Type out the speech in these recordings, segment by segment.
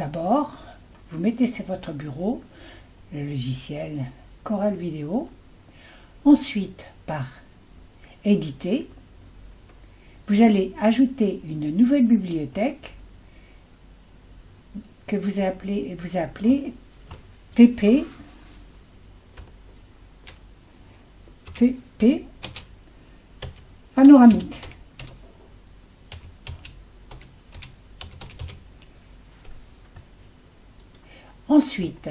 d'abord, vous mettez sur votre bureau le logiciel Corel Vidéo. Ensuite, par Éditer, vous allez ajouter une nouvelle bibliothèque que vous appelez TP panoramique. Ensuite,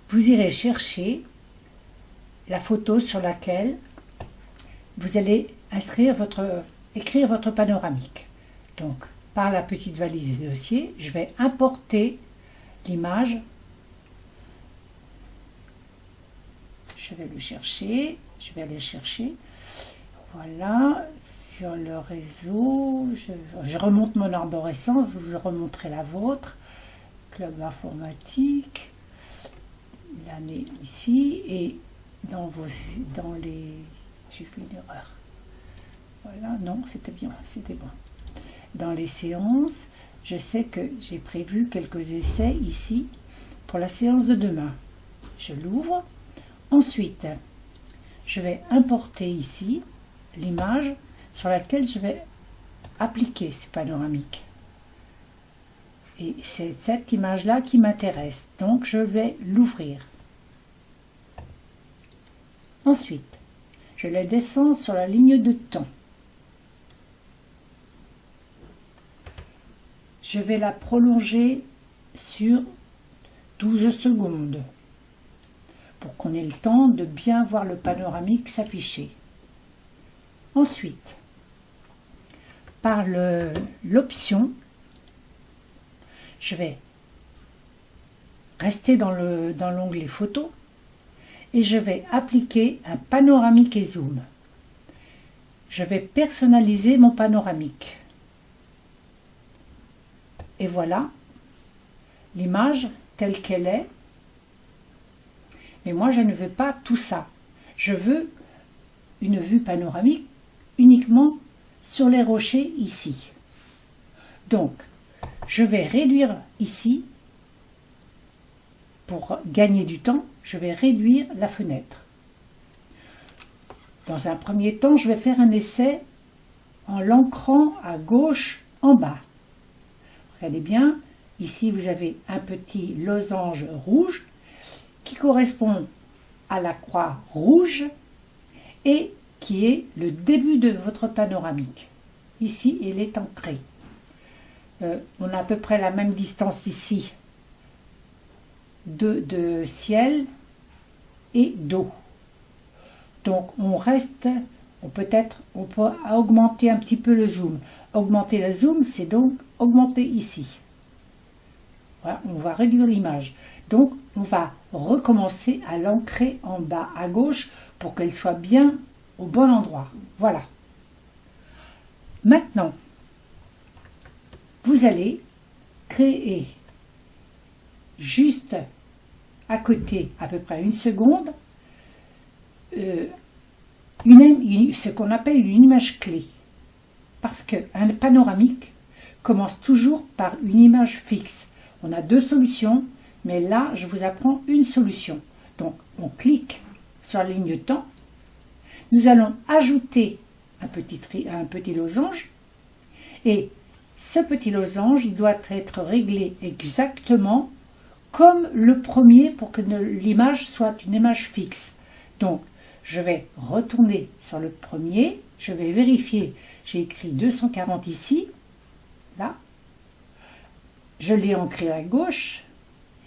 vous irez chercher la photo sur laquelle vous allez écrire votre panoramique. Donc, par la petite valise de dossier, je vais importer l'image. Je vais aller chercher. Voilà, sur le réseau, je remonte mon arborescence, vous remonterez la vôtre. Club informatique, l'année ici, et j'ai fait une erreur. Voilà, non, c'était bien, c'était bon. Dans les séances, je sais que j'ai prévu quelques essais ici pour la séance de demain. Je l'ouvre. Ensuite, je vais importer ici l'image sur laquelle je vais appliquer ces panoramiques. Et c'est cette image-là qui m'intéresse, donc je vais l'ouvrir. Ensuite, je la descends sur la ligne de temps. Je vais la prolonger sur 12 secondes pour qu'on ait le temps de bien voir le panoramique s'afficher. Ensuite, par l'option, je vais rester dans l'onglet photos et je vais appliquer un panoramique et zoom. Je vais personnaliser mon panoramique. Et voilà l'image telle qu'elle est. Mais moi, je ne veux pas tout ça. Je veux une vue panoramique uniquement sur les rochers ici. Donc, je vais réduire ici, pour gagner du temps, je vais réduire la fenêtre. Dans un premier temps, je vais faire un essai en l'ancrant à gauche en bas. Regardez bien, ici vous avez un petit losange rouge qui correspond à la croix rouge et qui est le début de votre panoramique. Ici, il est ancré. On a à peu près la même distance ici de ciel et d'eau. Donc on reste, on peut augmenter un petit peu le zoom. Augmenter le zoom, c'est donc augmenter ici. Voilà, on va réduire l'image. Donc on va recommencer à l'ancrer en bas à gauche pour qu'elle soit bien au bon endroit. Voilà. Maintenant, vous allez créer juste à côté, à peu près une seconde, ce qu'on appelle une image clé. Parce qu'un panoramique commence toujours par une image fixe. On a deux solutions, mais là, je vous apprends une solution. Donc, on clique sur la ligne temps. Nous allons ajouter un petit losange. Et ce petit losange, il doit être réglé exactement comme le premier pour que l'image soit une image fixe. Donc, je vais retourner sur le premier, je vais vérifier, j'ai écrit 240 ici, là, je l'ai ancré à gauche,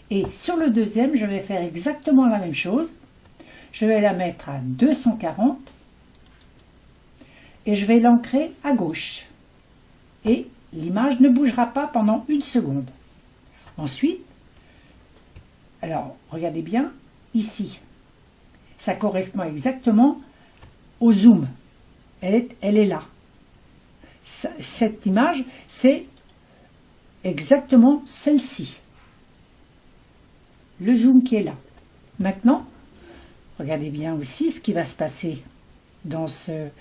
et sur le deuxième, je vais faire exactement la même chose, je vais la mettre à 240, et je vais l'ancrer à gauche, et l'image ne bougera pas pendant une seconde. Ensuite, alors, regardez bien, ici, ça correspond exactement au zoom. Elle est là. Cette image, c'est exactement celle-ci. Le zoom qui est là. Maintenant, regardez bien aussi ce qui va se passer dans cet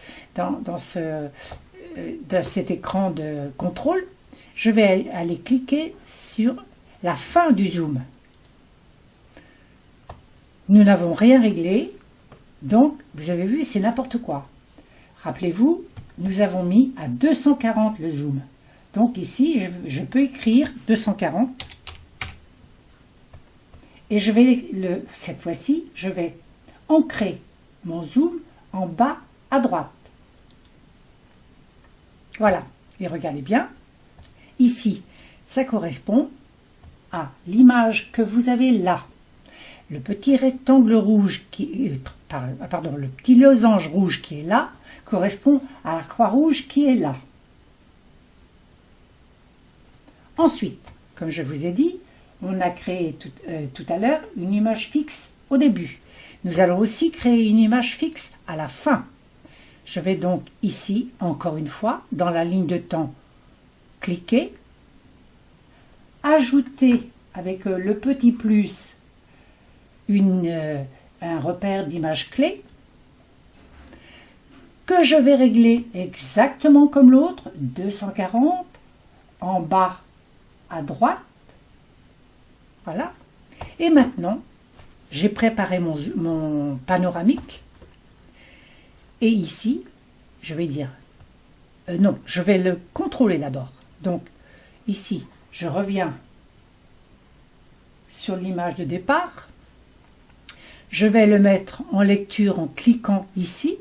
écran de contrôle. Je vais aller cliquer sur la fin du zoom. Nous n'avons rien réglé, donc vous avez vu, c'est n'importe quoi. Rappelez-vous, nous avons mis à 240 le zoom. Donc ici, je peux écrire 240. Et je vais, cette fois-ci, je vais ancrer mon zoom en bas à droite. Voilà. Et regardez bien. Ici, ça correspond à l'image que vous avez là. Le petit rectangle rouge, le petit losange rouge qui est là, correspond à la croix rouge qui est là. Ensuite, comme je vous ai dit, on a créé tout à l'heure une image fixe au début. Nous allons aussi créer une image fixe à la fin. Je vais donc ici, encore une fois, dans la ligne de temps, cliquer, ajouter avec le petit plus un repère d'image clé que je vais régler exactement comme l'autre, 240 en bas à droite. Voilà. Et maintenant, j'ai préparé mon panoramique. Et ici, je vais dire, non, je vais le contrôler d'abord. Donc, ici, je reviens sur l'image de départ. Je vais le mettre en lecture en cliquant ici.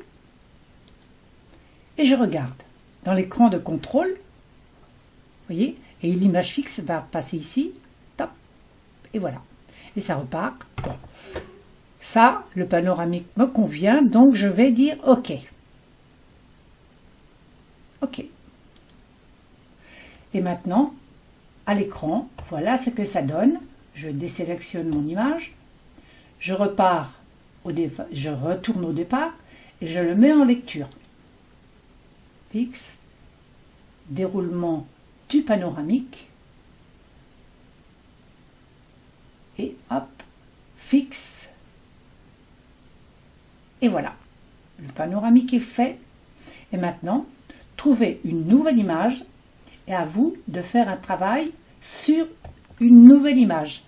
Et je regarde. Dans l'écran de contrôle, vous voyez, et l'image fixe va passer ici. Top, et voilà. Et ça repart. Bon. Ça, le panoramique me convient, donc je vais dire OK. OK. Et maintenant, à l'écran, voilà ce que ça donne. Je désélectionne mon image. Je repars, je retourne au départ et je le mets en lecture. Fixe, déroulement du panoramique. Et hop, fixe. Et voilà, le panoramique est fait. Et maintenant, trouvez une nouvelle image et à vous de faire un travail sur une nouvelle image.